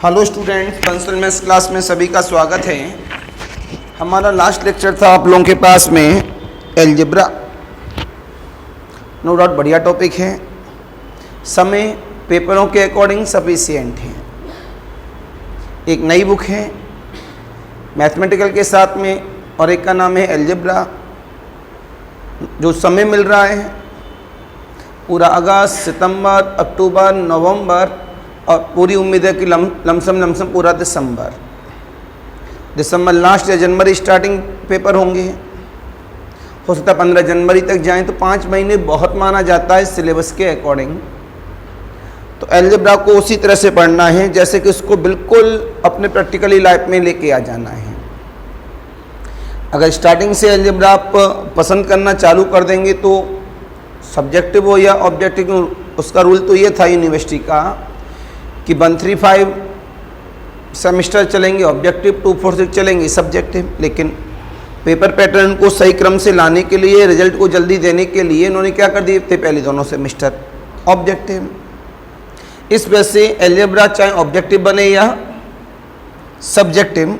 Hello student, console maths class में सभी का स्वागत है। हमारा लास्ट लेक्चर था आप लोगों के पास में एलजेब्रा। नो डाउट बढ़िया टॉपिक है, समय पेपरों के अकॉर्डिंग सफिशिएंट है। एक नई बुक है मैथमेटिकल के साथ में और एक का नाम है एलजेब्रा। जो समय मिल रहा है पूरा अगस्त, सितंबर, अक्टूबर, नवंबर और पूरी उम्मीद है कि लमसम पूरा दिसंबर लास्ट या जनवरी स्टार्टिंग पेपर होंगे। हो सकता है 15 जनवरी तक जाएं, तो 5 महीने बहुत माना जाता है सिलेबस के अकॉर्डिंग। तो एलजेब्रा को उसी तरह से पढ़ना है जैसे कि उसको बिल्कुल अपने प्रैक्टिकली लाइफ में लेके आ जाना है। अगर स्टार्टिंग से एलजेब्रा आप पसंद करना चालू कर देंगे तो सब्जेक्टिव हो या ऑब्जेक्टिव, उसका रूल तो ये था यूनिवर्सिटी का कि 135 सेमेस्टर चलेंगे ऑब्जेक्टिव, 246 चलेंगे सब्जेक्टिव। लेकिन पेपर पैटर्न को सही क्रम से लाने के लिए, रिजल्ट को जल्दी देने के लिए इन्होंने क्या कर दिए थे, पहले दोनों सेमेस्टर ऑब्जेक्टिव। इस वजह से एलजेब्रा चाहे ऑब्जेक्टिव बने या सब्जेक्टिव,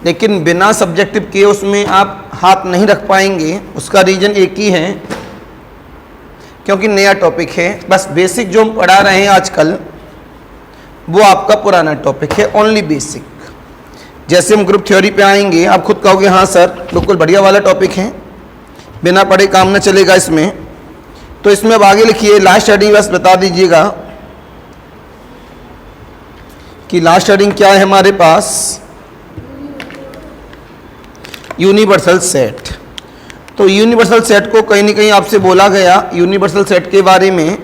लेकिन बिना सब्जेक्टिव किए उसमें आप हाथ नहीं रख पाएंगे। उसका रीज़न एक ही है, क्योंकि नया टॉपिक है। बस बेसिक जो हम पढ़ा रहे हैं आजकल वो आपका पुराना टॉपिक है, ओनली बेसिक। जैसे हम ग्रुप थ्योरी पे आएंगे आप खुद कहोगे हाँ सर बिल्कुल बढ़िया वाला टॉपिक है, बिना पढ़े काम न चलेगा इसमें। तो इसमें अब आगे लिखिए लास्ट हेडिंग, बस बता दीजिएगा कि लास्ट हेडिंग क्या है हमारे पास, यूनिवर्सल सेट। तो यूनिवर्सल सेट को कहीं ना कहीं आपसे बोला गया यूनिवर्सल सेट के बारे में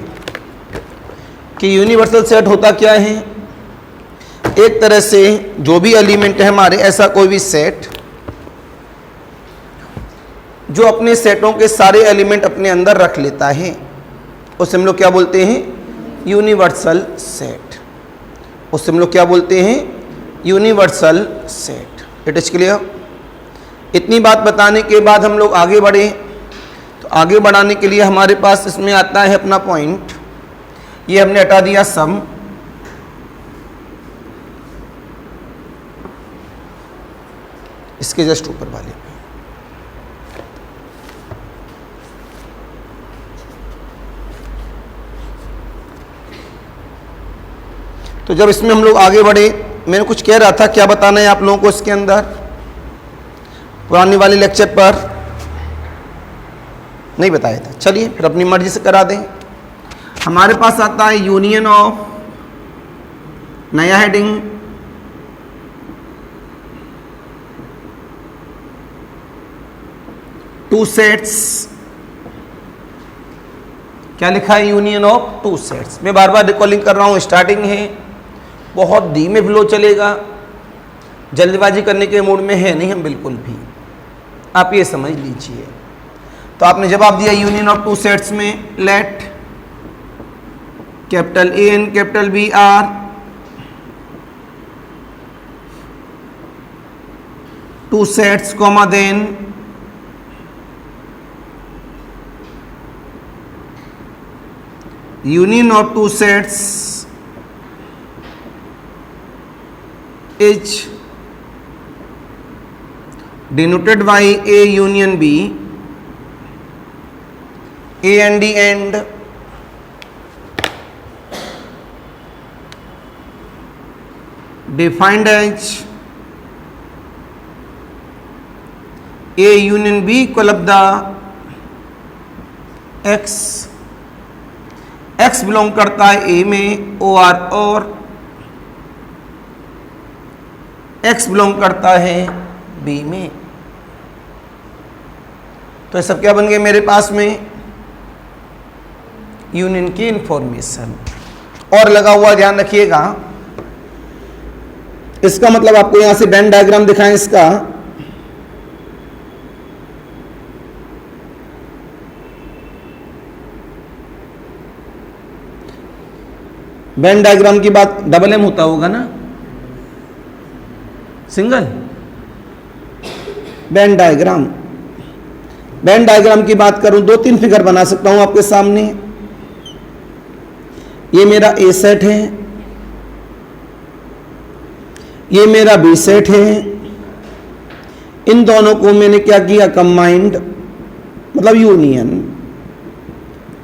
कि यूनिवर्सल सेट होता क्या है। एक तरह से जो भी एलिमेंट है हमारे, ऐसा कोई भी सेट जो अपने सेटों के सारे एलिमेंट अपने अंदर रख लेता है, उसे हम लोग क्या बोलते हैं, यूनिवर्सल सेट। उसे हम लोग क्या बोलते हैं, universal set. It is clear. इतनी बात बताने के बाद हम लोग आगे बढ़े। तो आगे बढ़ाने के लिए हमारे पास इसमें आता है अपना पॉइंट, ये हमने हटा दिया सम। इसके जस्ट ऊपर वाले पे तो जब इसमें हम लोग आगे बढ़े, मैंने कुछ कह रहा था, क्या बताना है आप लोगों को इसके अंदर, पुराने वाले लेक्चर पर नहीं बताया था। चलिए फिर अपनी मर्जी से करा दें। हमारे पास आता है यूनियन ऑफ, नया हेडिंग, टू सेट्स। क्या लिखा है, यूनियन ऑफ टू सेट्स। मैं बार बार रिकॉलिंग कर रहा हूं, स्टार्टिंग है, बहुत धीमे फ्लो चलेगा, जल्दबाजी करने के मूड में है नहीं हम बिल्कुल भी, आप ये समझ लीजिए। तो आपने जवाब दिया यूनियन ऑफ टू सेट्स में let capital A and capital B are two sets comma then union of two sets is denoted by A union B, A and D and defined as A union B equal of the X, X belong करता है A में और X belong करता है B में। तो ये सब क्या बन गए मेरे पास में, यूनियन की इंफॉर्मेशन। और लगा हुआ ध्यान रखिएगा, इसका मतलब आपको यहां से वेन डायग्राम दिखाएं इसका। वेन डायग्राम की बात डबल एम होता होगा ना, single when diagram. Venn diagram की बात करूं, 2-3 फिगर बना सकता हूं आपके सामने। ये मेरा ए सेट है, ये मेरा बी सेट है, इन दोनों को मैंने क्या किया, कंबाइंड, मतलब यूनियन।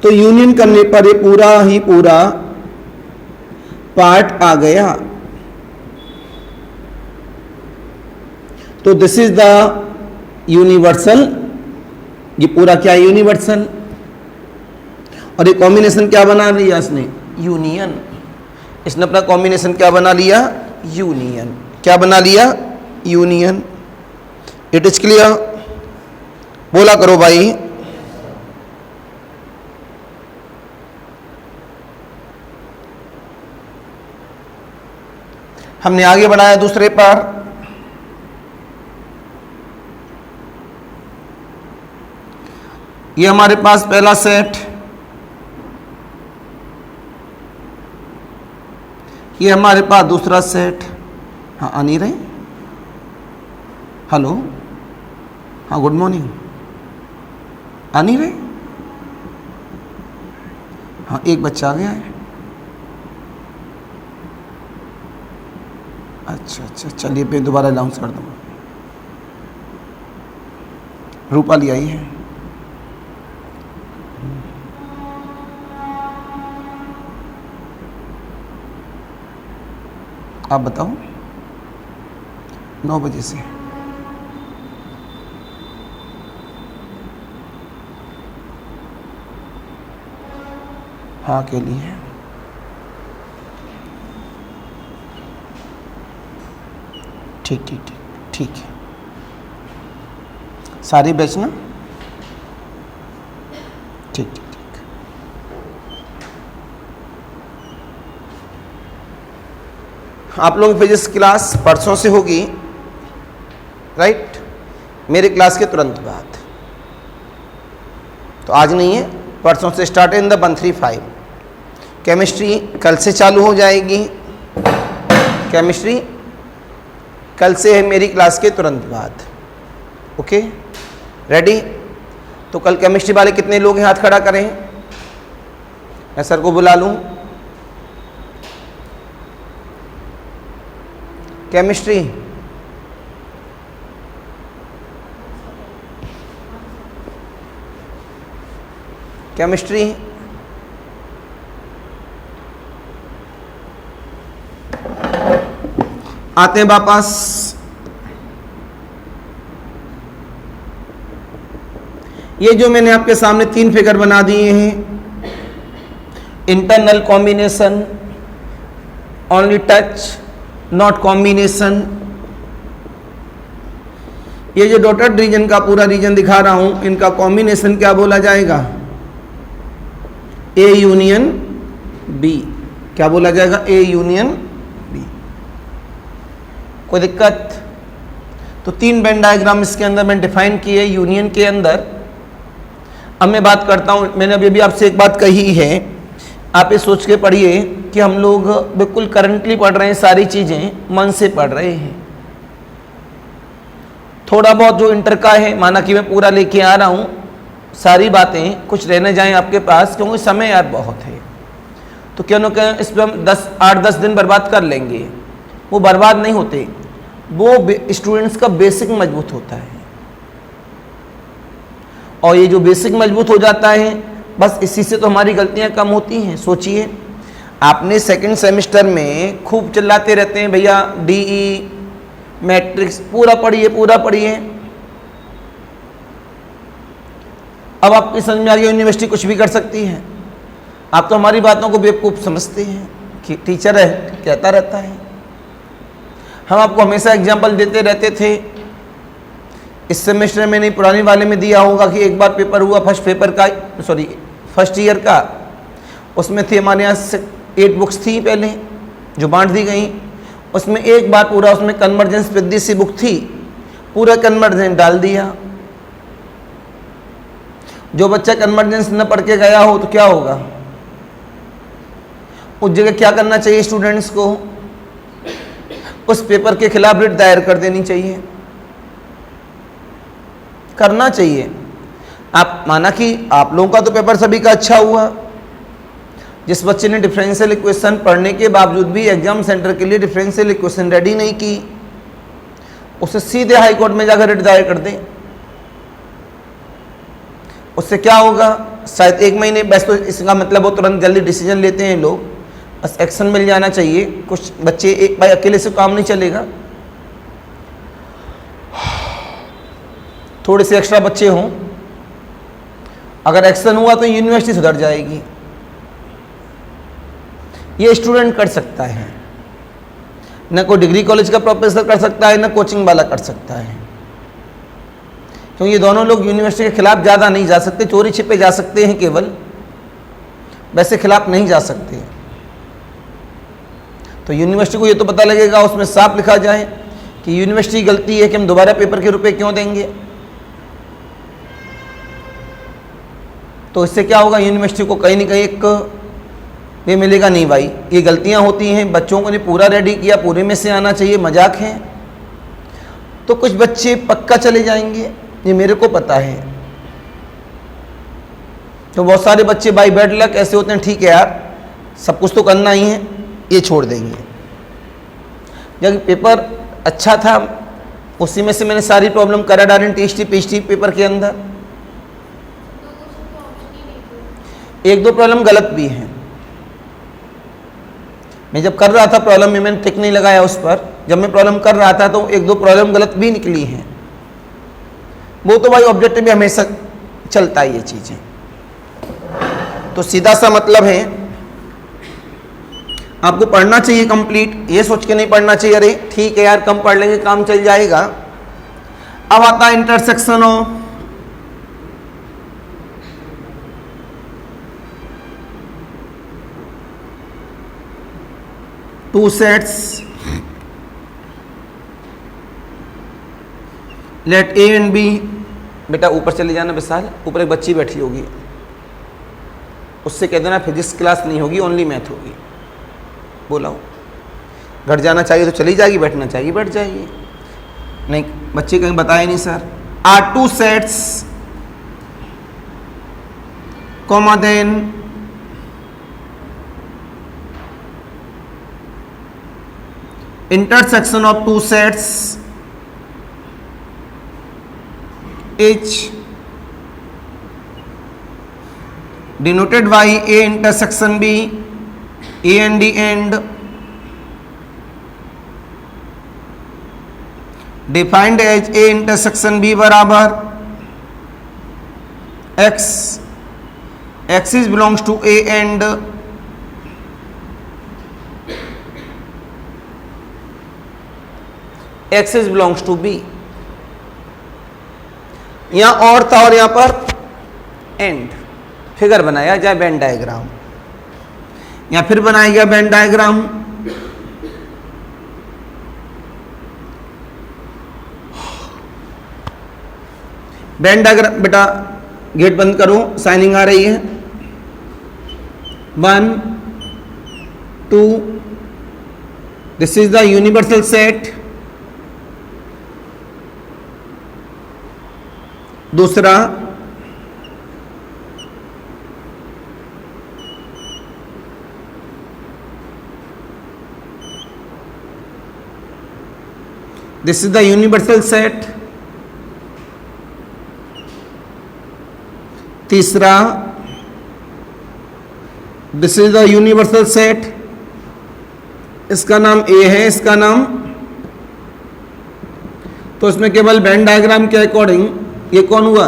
तो यूनियन करने पर ये पूरा ही पूरा पार्ट आ गया। तो दिस इज द यूनिवर्सल, ये पूरा क्या है, यूनिवर्सल। और ये कॉम्बिनेशन क्या बना लिया इसने, यूनियन। इसने अपना कॉम्बिनेशन क्या बना लिया, यूनियन। क्या बना लिया, यूनियन। इट इज क्लियर, बोला करो भाई। हमने आगे बढ़ाया दूसरे पर। ये हमारे पास पहला सेट, ये हमारे पास दूसरा सेट। हाँ, आ नहीं रहे, हेलो, हाँ गुड मॉर्निंग, आ नहीं रहे, हाँ एक बच्चा आ गया है, अच्छा अच्छा, चलिए मैं दोबारा अनाउंस कर दूँगा। रूपाली आई है, आप बताओ, 9 बजे से। हाँ अकेली है, ठीक ठीक ठीक ठीक है, सारी बैच ना, ठीक ठीक ठीक। आप लोगों की फिजिक्स क्लास परसों से होगी, राइट, मेरे क्लास के तुरंत बाद। तो आज नहीं है, परसों से स्टार्ट इन द 135। केमिस्ट्री कल से चालू हो जाएगी, केमिस्ट्री कल से है मेरी क्लास के तुरंत बाद। Okay, ready? तो कल केमिस्ट्री वाले कितने लोग हैं, हाथ खड़ा करें, मैं सर को बुला लूं। केमिस्ट्री केमिस्ट्री आते हैं वापस। ये जो मैंने आपके सामने 3 फिगर बना दिए हैं, internal combination, only touch not combination. ये जो डॉटेड रीजन का पूरा रीजन दिखा रहा हूं, इनका कॉम्बिनेशन क्या बोला जाएगा, ए यूनियन बी। क्या बोला जाएगा, ए यूनियन बी। कोई दिक्कत? तो 3 वेन डायग्राम इसके अंदर मैंने डिफाइन किए यूनियन के अंदर। अब मैं बात करता हूं, मैंने अभी आपसे एक बात कही है, आप ये सोच के पढ़िए कि हम लोग बिल्कुल करंटली पढ़ रहे हैं, सारी चीजें मन से पढ़ रहे हैं। थोड़ा बहुत जो इंटर का है, माना कि मैं पूरा लेके आ रहा हूं, सारी बातें कुछ रहने जाएं आपके पास, क्योंकि समय यार बहुत है। तो क्यों ना कहें, इस पर हम 8-10 दिन बर्बाद कर लेंगे। वो बर्बाद नहीं होते, वो स्टूडेंट्स का बेसिक मजबूत होता है। और ये जो बेसिक मजबूत हो जाता है, बस इसी से तो हमारी गलतियां कम होती हैं। सोचिए, आपने सेकंड सेमेस्टर में खूब चिल्लाते रहते हैं, भैया डीई मैट्रिक्स पूरा पढ़िए पूरा पढ़िए। अब आपकी समझ में आ गया यूनिवर्सिटी कुछ भी कर सकती है। आप तो हमारी बातों को बेवकूफ़ समझते हैं कि टीचर है कहता रहता है। हम आपको हमेशा एग्जाम्पल देते रहते थे। इस सेमेस्टर में नहीं, पुराने वाले में दिया होगा कि एक बार पेपर हुआ फर्स्ट ईयर का, उसमें थी हमारे यहाँ 8 बुक्स थी पहले जो बांट दी गई। उसमें एक बार पूरा उसमें कन्वर्जेंस विद सी बुक थी, पूरा कन्वर्जेंस डाल दिया। जो बच्चा कन्वर्जेंस न पढ़ के गया हो तो क्या होगा, उस जगह क्या करना चाहिए स्टूडेंट्स को, उस पेपर के खिलाफ रिट दायर कर देनी चाहिए, करना चाहिए। आप माना कि आप लोगों का तो पेपर सभी का अच्छा हुआ, जिस बच्चे ने डिफरेंशियल इक्वेशन पढ़ने के बावजूद भी एग्जाम सेंटर के लिए डिफरेंशियल इक्वेशन रेडी नहीं की, उसे सीधे हाई कोर्ट में जाकर रिट दायर कर दें, उससे क्या होगा? शायद 1 महीने, बस तो इसका मतलब वो तुरंत जल्दी डिसीजन लेते हैं लोग, बस एक्शन मिल जाना चाहिए। कुछ बच्चे एक भाई अकेले से काम नहीं चलेगा, थोड़े से एक्स्ट्रा बच्चे हों, अगर एक्शन हुआ तो यूनिवर्सिटी सुधर जाएगी। ये स्टूडेंट कर सकता है, न कोई डिग्री कॉलेज का प्रोफेसर कर सकता है, न कोचिंग वाला कर सकता है, क्योंकि ये दोनों लोग यूनिवर्सिटी के खिलाफ ज़्यादा नहीं जा सकते, चोरी छिपे जा सकते हैं केवल, वैसे खिलाफ नहीं जा सकते। तो यूनिवर्सिटी को ये तो पता लगेगा, उसमें साफ लिखा जाए कि यूनिवर्सिटी की गलती है कि हम दोबारा पेपर के रुपए क्यों देंगे। तो इससे क्या होगा? यूनिवर्सिटी को कहीं ना कहीं एक ये मिलेगा, नहीं भाई ये गलतियां होती हैं, बच्चों को ने पूरा रेडी किया, पूरे में से आना चाहिए, मजाक है। तो कुछ बच्चे पक्का चले जाएंगे, ये मेरे को पता है। तो बहुत सारे बच्चे बाई बैड लक ऐसे होते हैं, ठीक है यार सब कुछ तो करना ही है, ये छोड़ देंगे। जब पेपर अच्छा था उसी में से मैंने सारी प्रॉब्लम करा डाली टीएसटी पीएचडी पेपर के अंदर। 1-2 प्रॉब्लम गलत भी हैं। मैं जब कर रहा था प्रॉब्लम में मैंने टिक नहीं लगाया उस पर, जब मैं प्रॉब्लम कर रहा था तो 1-2 प्रॉब्लम गलत भी निकली हैं। वो तो भाई ऑब्जेक्टिव में हमेशा चलता है ये चीज़ें। तो सीधा सा मतलब है आपको पढ़ना चाहिए कंप्लीट, ये सोच के नहीं पढ़ना चाहिए अरे ठीक है यार कम पढ़ लेंगे काम चल जाएगा। अब आता है intersection of two sets, let A and B. बेटा ऊपर चले जाना विशाल, ऊपर एक बच्ची बैठी होगी, उससे कह देना फिजिक्स क्लास नहीं होगी, ओनली मैथ होगी। बोलाओ, घट जाना चाहिए तो चली जाएगी, बैठना चाहिए बैठ जाएगी। नहीं बच्चे कहीं बताए नहीं sir. Are two sets comma then intersection of two sets H denoted by A intersection B, A and D and defined as A intersection B बराबर X, X is belongs to A and x belongs to B. यहां और था और यहां पर and figure बनाया जाए Venn diagram, यहां फिर बनाया गया वेन डायग्राम। वेन डायग्राम बेटा गेट बंद करो, साइनिंग आ रही है। 1 2 this is the universal set. दूसरा this is the universal set. तीसरा this is the universal set, इसका नाम ए है, इसका नाम, तो इसमें केवल वेन डायग्राम के अकॉर्डिंग ये कौन हुआ?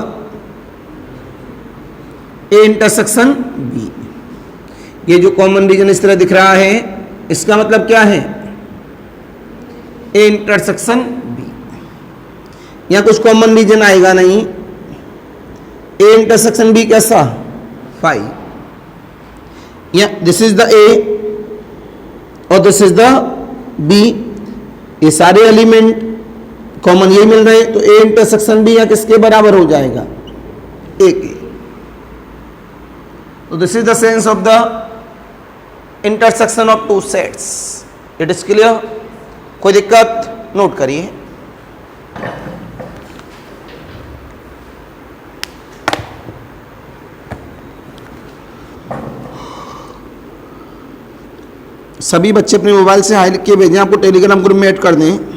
A intersection B. ये जो कॉमन रीजन इस तरह दिख रहा है इसका मतलब क्या है? A intersection B. यहां कुछ कॉमन रीजन आएगा नहीं। ए इंटरसेक्शन बी कैसा? 5। या दिस इज द ए और दिस इज द बी, ये सारे एलिमेंट कॉमन ये मिल रहे हैं, तो ए इंटरसेक्शन बी या किसके बराबर हो जाएगा? ए के। तो this is the sense of the intersection of two sets. It is clear? कोई दिक्कत? नोट करिए। सभी बच्चे अपने मोबाइल से हाई लिख के भेजें, आपको टेलीग्राम ग्रुप में ऐड कर दें।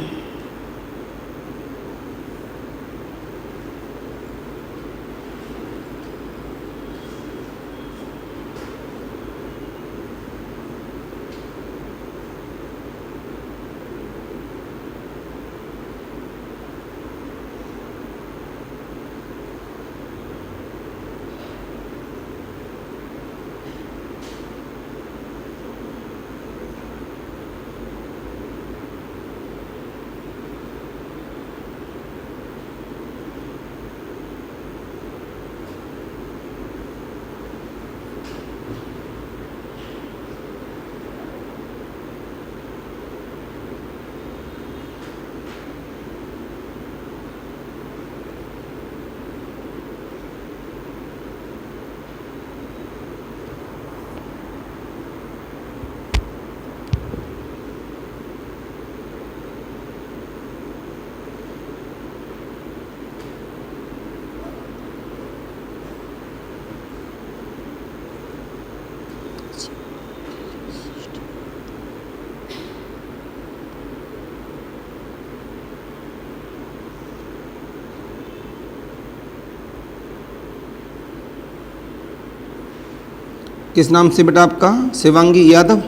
किस नाम से बेटा आपका? शिवांगी यादव?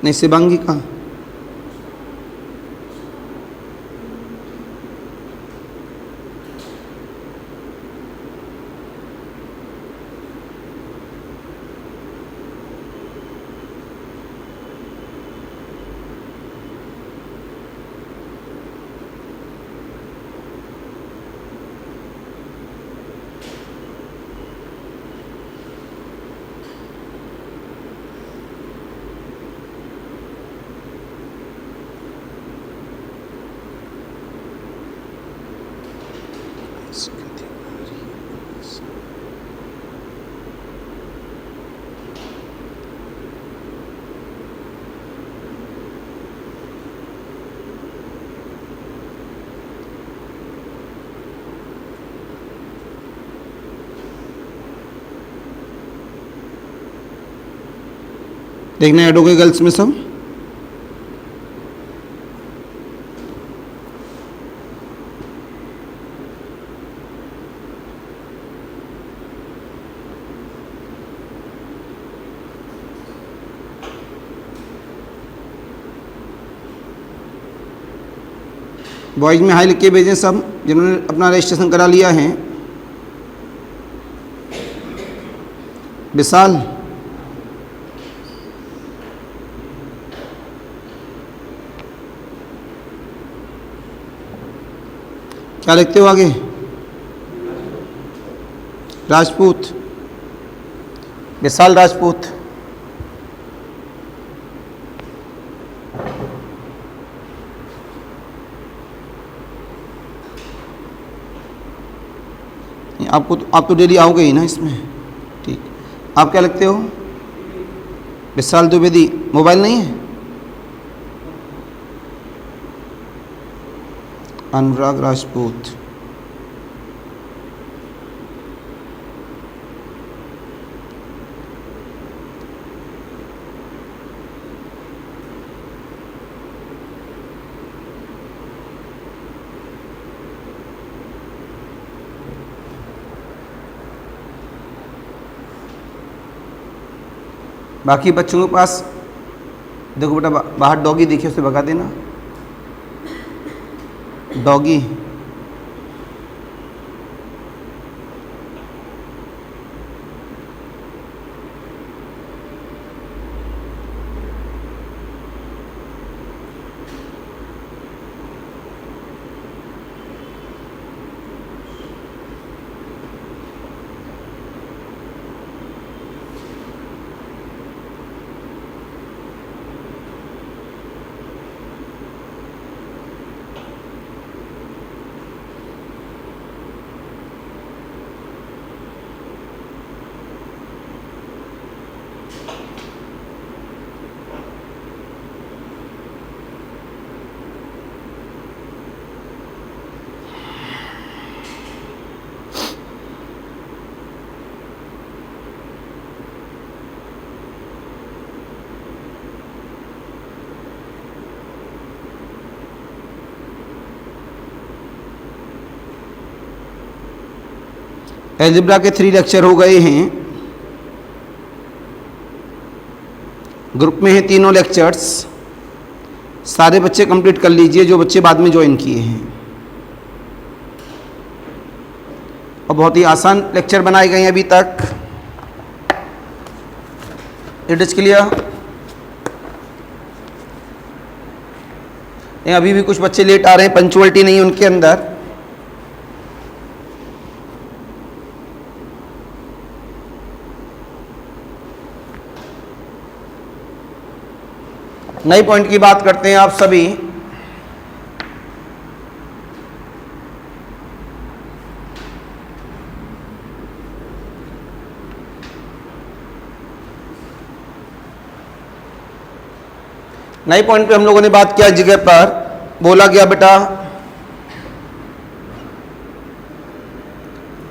नहीं, शिवांगी का देखना ऐड हो गए गर्ल्स में सब। बॉयज में हाई लिख के भेजें सब जिन्होंने अपना रजिस्ट्रेशन करा लिया है। विशाल, क्या लिखते हो आगे? राजपूत, विशाल राजपूत। आपको आप तो डेली आओगे ही ना इसमें, ठीक। आप क्या लिखते हो? विशाल द्विवेदी। मोबाइल नहीं है? अनुराग राजपूत। बाकी बच्चों के पास देखो बेटा, बाहर डॉगी देखिए, उसे भगा देना। डॉगी, एल्जेब्रा के 3 लेक्चर हो गए हैं, ग्रुप में हैं तीनों लेक्चर्स। सारे बच्चे कंप्लीट कर लीजिए जो बच्चे बाद में ज्वाइन किए हैं। और बहुत ही आसान लेक्चर बनाए गए हैं अभी तक। It is clear? अभी भी कुछ बच्चे लेट आ रहे हैं, पंचुअलिटी नहीं उनके अंदर। नई पॉइंट की बात करते हैं आप सभी। नई पॉइंट पे हम लोगों ने बात किया, जगह पर बोला गया बेटा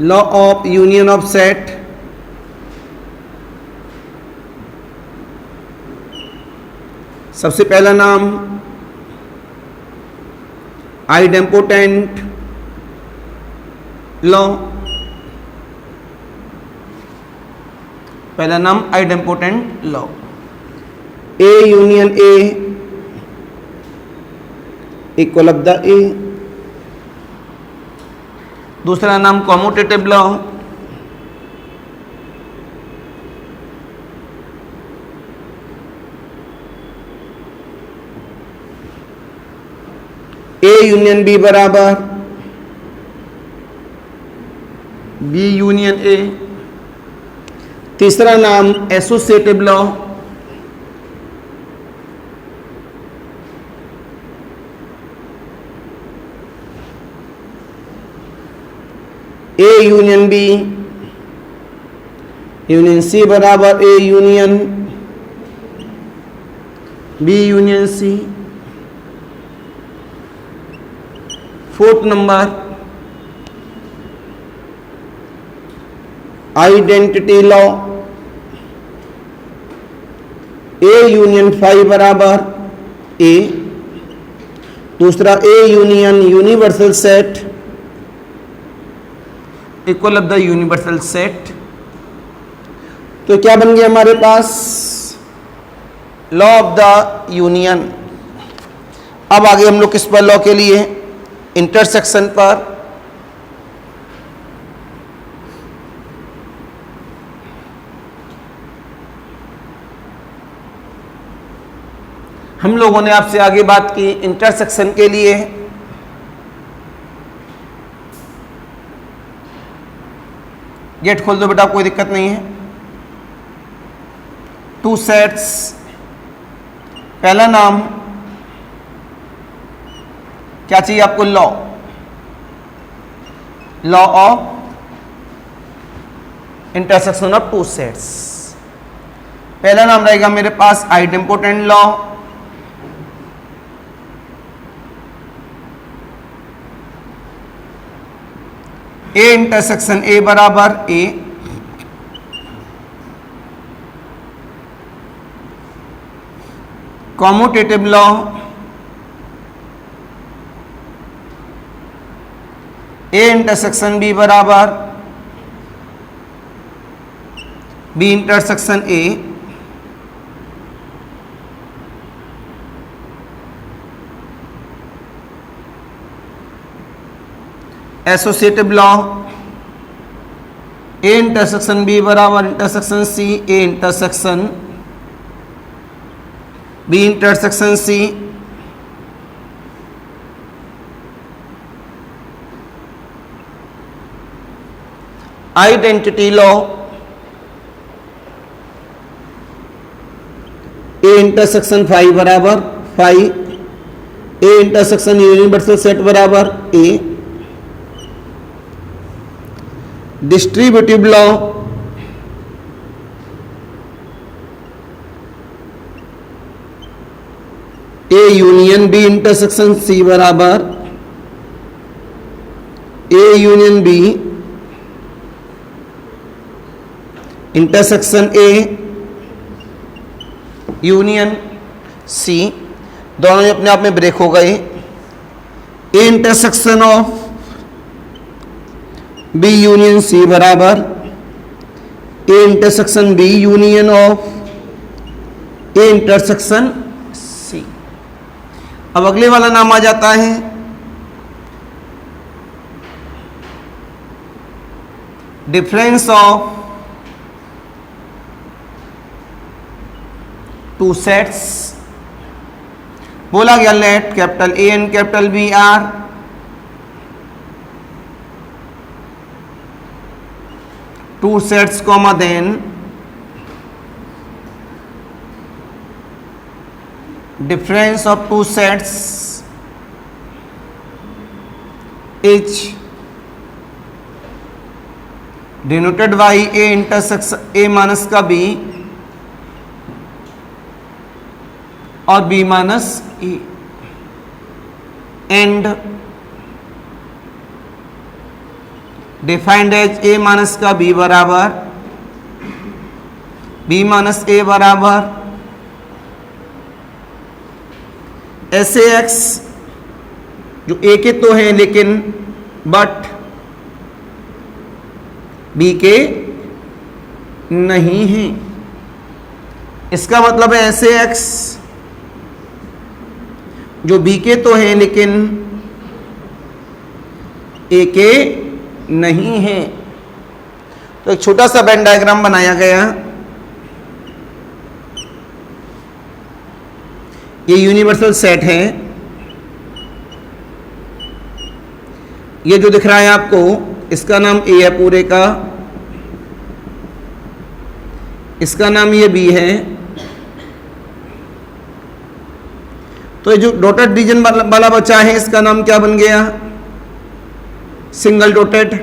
law of union of set. सबसे पहला नाम आइडेम्पोटेंट लॉ। पहला नाम idempotent law. A union A equal of the A. दूसरा नाम commutative law. A union B बराबर बी यूनियन ए। तीसरा नाम associative law. A union B union C बराबर A union B union C. Fourth number identity law. A union phi बराबर A. दूसरा A union universal set equal of the universal set. तो क्या बन गया हमारे पास? Law of the union. अब आगे हम लोग किस पर लॉ के लिए? इंटरसेक्शन पर। हम लोगों ने आपसे आगे बात की इंटरसेक्शन के लिए गेट खोल दो बेटा, कोई दिक्कत नहीं है। 2 सेट्स। पहला नाम क्या चाहिए आपको? Law of intersection of 2 sets. पहला नाम रहेगा मेरे पास idempotent law. A intersection A बराबर A. Commutative law. A intersection B बराबर B intersection A. Associative law. A intersection B बराबर intersection C. A intersection B intersection C. Identity law. A intersection phi बराबर phi. A intersection universal set बराबर A. Distributive law. A union B intersection C बराबर A union B intersection A union C. दोनों ही अपने आप में break हो गए। A intersection of B union C बराबर A intersection B union of A intersection C. अब अगले वाला नाम आ जाता है डिफरेंस ऑफ टू सेट्स। बोला गया let capital A and capital B are two sets comma then difference of two sets is denoted by a intersection a minus का b और b minus e and defined as a minus का b बराबर b minus a बराबर ऐसे x जो ए के तो हैं लेकिन बट बी के नहीं हैं। इसका मतलब है ऐसे एक्स जो बी के तो हैं लेकिन ए के नहीं हैं। तो एक छोटा सा वेन डायग्राम बनाया गया। ये यूनिवर्सल सेट है। ये जो दिख रहा है आपको इसका नाम ए है पूरे का, इसका नाम ये बी है। तो ये जो डॉटेड रीजन वाला बचा है इसका नाम क्या बन गया? Single dotted.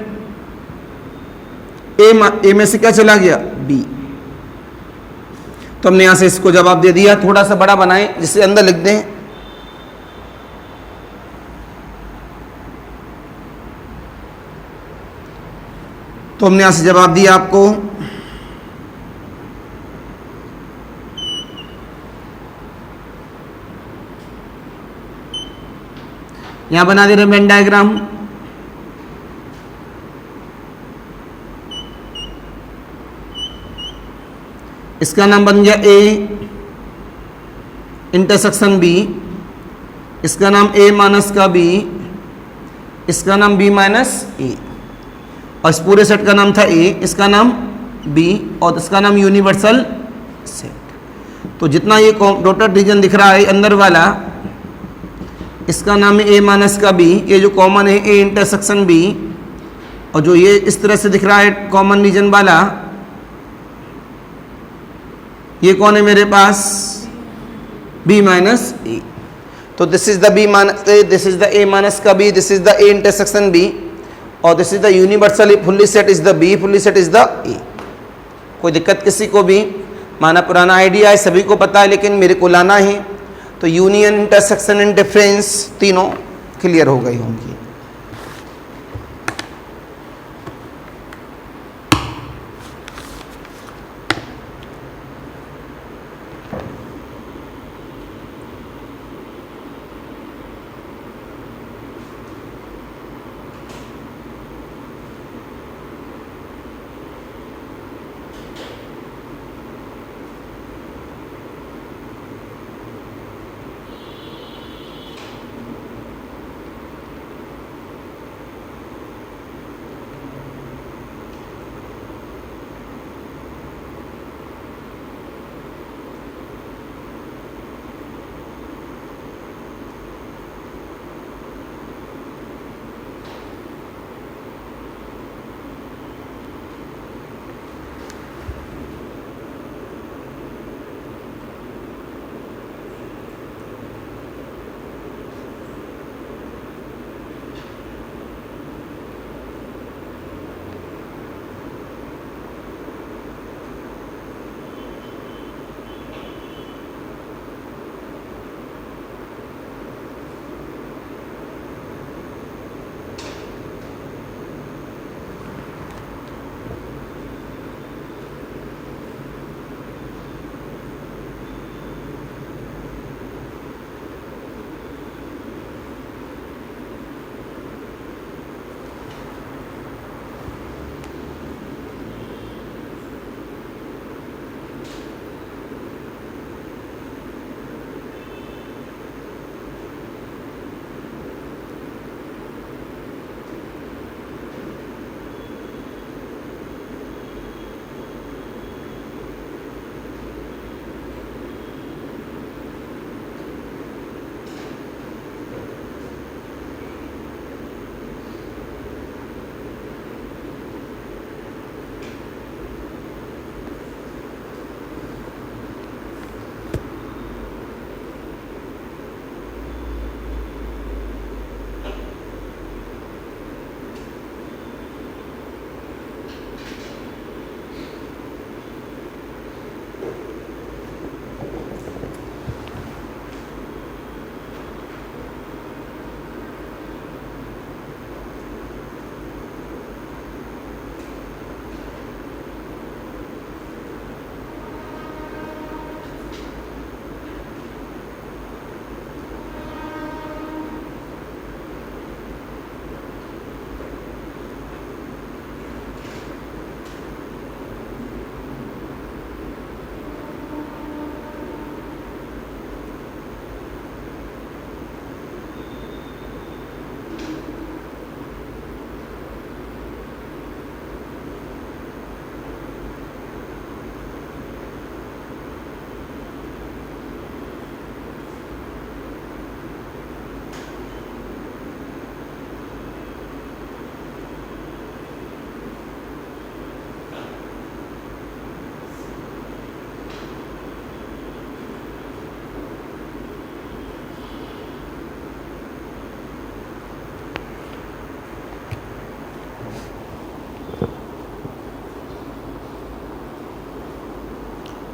ए में से क्या चला गया? बी। तो हमने यहां से इसको जवाब दे दिया। थोड़ा सा बड़ा बनाएं जिससे अंदर लिख दें। तो हमने यहां से जवाब दिया आपको। यहां बना दे रहे वेन डायग्राम। इसका नाम बन गया ए इंटरसेक्शन बी, इसका नाम ए माइनस का बी, इसका नाम बी माइनस ए, और इस पूरे सेट का नाम था ए, इसका नाम बी और इसका नाम यूनिवर्सल सेट। तो जितना ये डॉटेड रीजन दिख रहा है अंदर वाला, इसका नाम है ए माइनस का बी। ये जो कॉमन है ए इंटरसेक्शन बी, और जो ये इस तरह से दिख रहा है कॉमन रीजन वाला, ये कौन है मेरे पास? b माइनस ए। तो this is the b minus A, this is the a minus का b, this is the a intersection b, और this is the universal fully set is the b, fully set is the a। कोई दिक्कत किसी को भी? माना पुराना idea है, सभी को पता है, लेकिन मेरे को लाना है। तो यूनियन, इंटरसेक्शन एंड डिफरेंस तीनों क्लियर हो गई होंगी।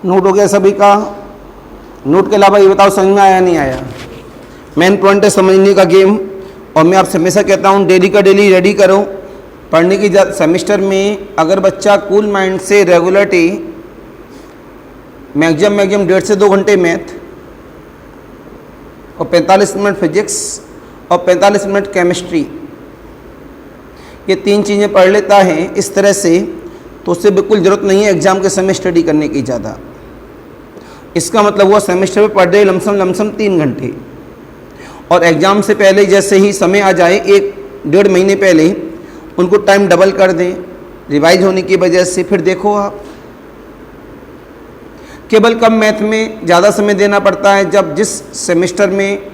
नोट हो गया सभी का? नोट के अलावा ये बताओ समझ में आया नहीं आया? मेन पॉइंट है समझने का गेम, और मैं आपसे हमेशा कहता हूँ डेली का डेली रेडी करो पढ़ने की। सेमेस्टर में अगर बच्चा कूल माइंड से रेगुलरिटी मैक्सिमम 1.5 से 2 घंटे मैथ और 45 मिनट फिजिक्स और 45 मिनट केमिस्ट्री, ये 3 चीज़ें पढ़ लेता है इस तरह से, तो उससे बिल्कुल ज़रूरत नहीं है एग्ज़ाम के समय स्टडी करने की ज़्यादा। इसका मतलब हुआ सेमेस्टर में पर डे लमसम 3 घंटे, और एग्ज़ाम से पहले जैसे ही समय आ जाए 1-1.5 महीने पहले उनको टाइम डबल कर दें रिवाइज होने की वजह से। फिर देखो आप केवल कम मैथ में ज़्यादा समय देना पड़ता है जब जिस सेमेस्टर में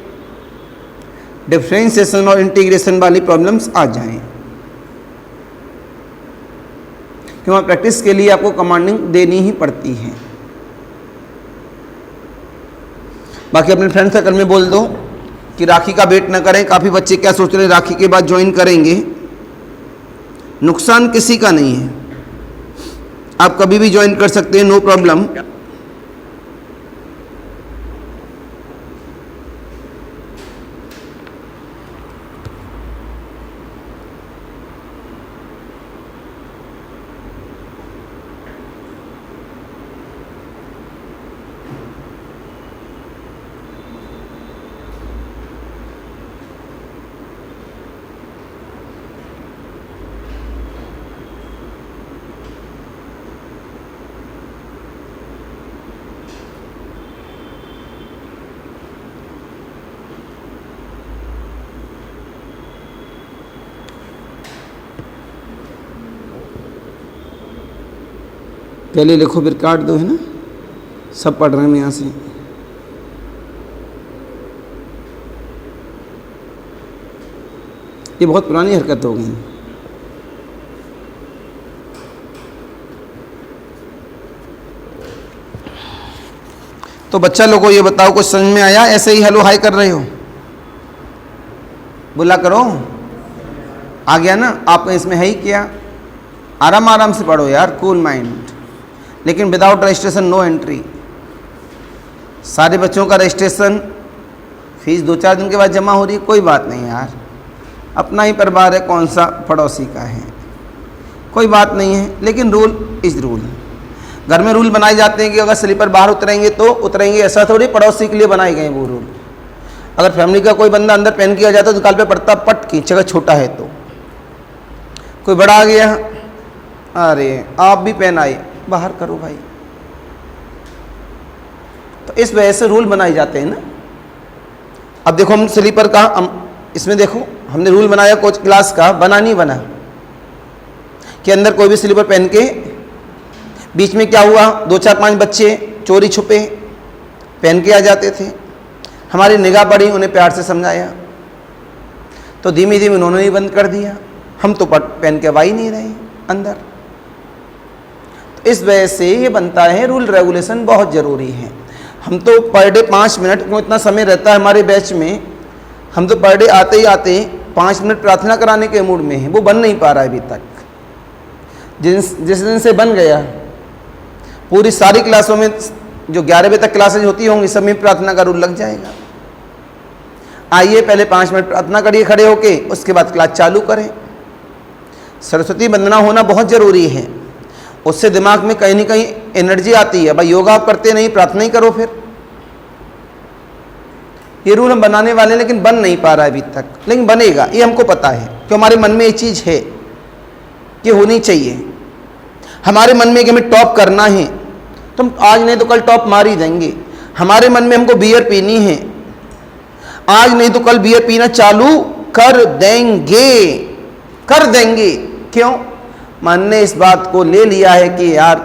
डिफरेंशिएशन और इंटीग्रेशन वाली प्रॉब्लम्स आ जाएं, क्योंकि प्रैक्टिस के लिए आपको कमांडिंग देनी ही पड़ती है। बाकी अपने फ्रेंड सर्कल में बोल दो कि राखी का वेट न करें। काफ़ी बच्चे क्या सोच रहे हैं राखी के बाद ज्वाइन करेंगे, नुकसान किसी का नहीं है, आप कभी भी ज्वाइन कर सकते हैं, नो प्रॉब्लम। पहले लिखो फिर काट दो, है ना? सब पढ़ रहे हैं यहाँ से। ये बहुत पुरानी हरकत हो गई। तो बच्चा लोगों को ये बताओ कुछ समझ में आया? ऐसे ही हेलो हाय कर रहे हो? बोला करो, आ गया ना? आपको इसमें है ही क्या? आराम आराम से पढ़ो यार, कूल माइंड, लेकिन विदाउट रजिस्ट्रेशन नो एंट्री। सारे बच्चों का रजिस्ट्रेशन फीस 2-4 दिन के बाद जमा हो रही है, कोई बात नहीं यार, अपना ही परिवार है, कौन सा पड़ोसी का है, कोई बात नहीं है। लेकिन रूल इज रूल। घर में रूल बनाए जाते हैं कि अगर स्लीपर बाहर उतरेंगे तो उतरेंगे, ऐसा थोड़ी पड़ोसी के लिए बनाए गए वो रूल। अगर फैमिली का कोई बंदा अंदर पहन किया जाता तो गाल पे पड़ता पट की, अगर छोटा है तो। कोई बड़ा आ गया, अरे आप भी पहन आए, बाहर करो भाई। तो इस वजह से रूल बनाए जाते हैं ना। अब देखो हम स्लीपर का, इसमें देखो हमने रूल बनाया कोच क्लास का, बना नहीं बना कि अंदर कोई भी स्लीपर पहन के, बीच में क्या हुआ 2-4-5 बच्चे चोरी छुपे पहन के आ जाते थे, हमारी निगाह पड़ी, उन्हें प्यार से समझाया तो धीमे धीमे उन्होंने ही बंद कर दिया, हम तो पहन के आ ही नहीं रहे अंदर। तो इस वजह से ये बनता है रूल रेगुलेशन बहुत ज़रूरी है। हम तो पर डे 5 मिनट, क्यों इतना समय रहता है हमारे बैच में, हम तो पर डे आते ही आते 5 मिनट प्रार्थना कराने के मूड में हैं, वो बन नहीं पा रहा है अभी तक। जिस दिन से बन गया, पूरी सारी क्लासों में जो 11 बजे तक क्लासेज होती होंगी सब में प्रार्थना का रूल लग जाएगा। आइए पहले 5 मिनट प्रार्थना करिए खड़े होके, उसके बाद क्लास चालू करें। सरस्वती वंदना होना बहुत ज़रूरी है, उससे दिमाग में कहीं ना कहीं एनर्जी आती है। भाई योगा आप करते नहीं, प्रार्थना ही करो फिर। ये रूल हम बनाने वाले हैं लेकिन बन नहीं पा रहा है अभी तक, लेकिन बनेगा ये हमको पता है, कि हमारे मन में ये चीज़ है कि होनी चाहिए। हमारे मन में कि हमें टॉप करना है, तुम आज नहीं तो कल टॉप मार ही देंगे। हमारे मन में हमको बियर पीनी है, आज नहीं तो कल बियर पीना चालू कर देंगे। क्यों? मन ने इस बात को ले लिया है कि यार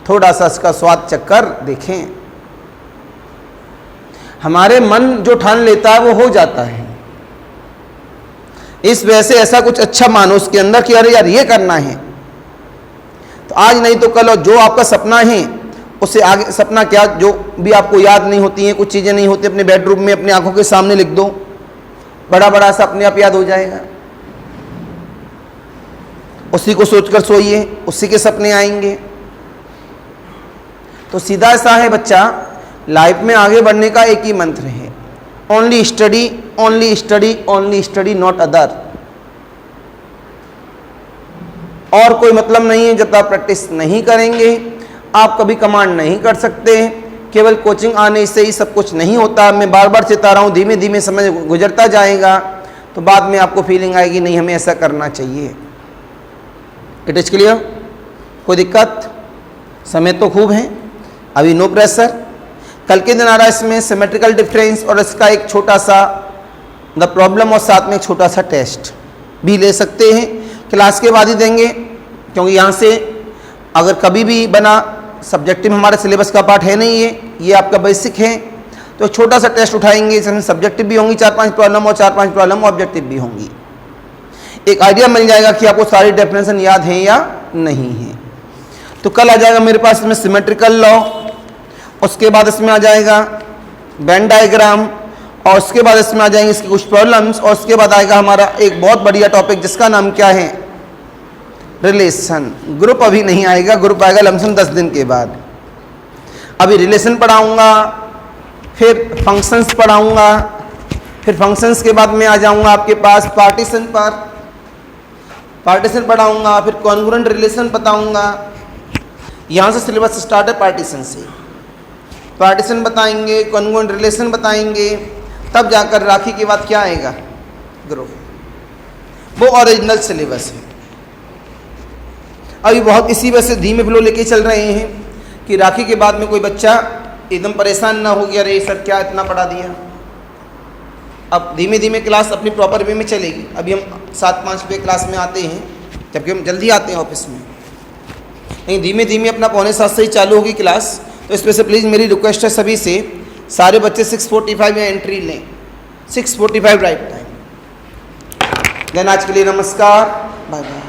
थोड़ा सा इसका स्वाद चक्कर देखें। हमारे मन जो ठान लेता है वो हो जाता है। इस वजह से ऐसा कुछ अच्छा मानो उसके अंदर कि अरे यार ये करना है, तो आज नहीं तो कल। और जो आपका सपना है उससे आगे, सपना क्या, जो भी आपको याद नहीं होती हैं, कुछ चीज़ें नहीं होती, अपने बेडरूम में अपनी आंखों के सामने लिख दो, बड़ा बड़ा सा अपने आप याद हो जाएगा। उसी को सोचकर सोइए, उसी के सपने आएंगे। तो सीधा सा है बच्चा, लाइफ में आगे बढ़ने का एक ही मंत्र है, only study, only study, only study, not other. और कोई मतलब नहीं है। जब तक आप प्रैक्टिस नहीं करेंगे आप कभी कमांड नहीं कर सकते। केवल कोचिंग आने से ही सब कुछ नहीं होता। मैं बार बार चेता रहा हूँ, धीमे धीमे समय गुजरता जाएगा तो बाद में आपको फीलिंग आएगी नहीं हमें ऐसा करना चाहिए। It is clear? कोई दिक्कत? समय तो खूब है, अभी नो प्रेशर। कल के दिन आ रहा है इसमें सिमेट्रिकल डिफरेंस और इसका एक छोटा सा द प्रॉब्लम और साथ में एक छोटा सा टेस्ट भी ले सकते हैं। क्लास के बाद ही देंगे क्योंकि यहाँ से अगर कभी भी बना, सब्जेक्टिव हमारे सिलेबस का पार्ट है नहीं ये आपका बेसिक है, तो छोटा सा टेस्ट उठाएंगे जिसमें सब्जेक्टिव भी होंगी 4-5 प्रॉब्लम और 4-5 प्रॉब्लम ऑब्जेक्टिव भी होंगी। एक आइडिया मिल जाएगा कि आपको सारी डेफिनेशन याद है या नहीं है। तो कल आ जाएगा मेरे पास इसमें सिमेट्रिकल लॉ, उसके बाद इसमें आ जाएगा वेन डायग्राम और उसके बाद इसमें आ जाएंगे इसके कुछ प्रॉब्लम्स और उसके बाद आएगा हमारा एक बहुत बढ़िया टॉपिक जिसका नाम क्या है, रिलेशन। ग्रुप अभी नहीं आएगा, ग्रुप आएगा लमसम 10 दिन के बाद। अभी रिलेशन पढ़ाऊंगा, फिर फंक्शंस पढ़ाऊंगा, फिर फंक्शंस के बाद मैं आ जाऊंगा आपके पास पार्टीशन पर, पार्टीशन पढ़ाऊंगा, फिर कॉन्ग्रुएंट रिलेशन बताऊंगा। यहाँ से सिलेबस स्टार्ट है पार्टीशन से। पार्टीशन बताएंगे, कॉन्ग्रुएंट रिलेशन बताएंगे, तब जाकर राखी के बाद क्या आएगा, ग्रुप। वो ओरिजिनल सिलेबस है। अभी बहुत इसी वजह से धीमे फ्लो लेके चल रहे हैं कि राखी के बाद में कोई बच्चा एकदम परेशान ना हो गया, अरे सर क्या इतना पढ़ा दिया। अब धीमे धीमे क्लास अपनी प्रॉपर वे में चलेगी। अभी हम 7-5 पे क्लास में आते हैं, जबकि हम जल्दी आते हैं ऑफिस में, लेकिन धीमे धीमे अपना 6:45 से ही चालू होगी क्लास। तो इस वजह से प्लीज़ मेरी रिक्वेस्ट है सभी से, सारे बच्चे 6:45 में एंट्री लें, 6:45 राइट टाइम। देन आज के लिए नमस्कार, बाय बाय।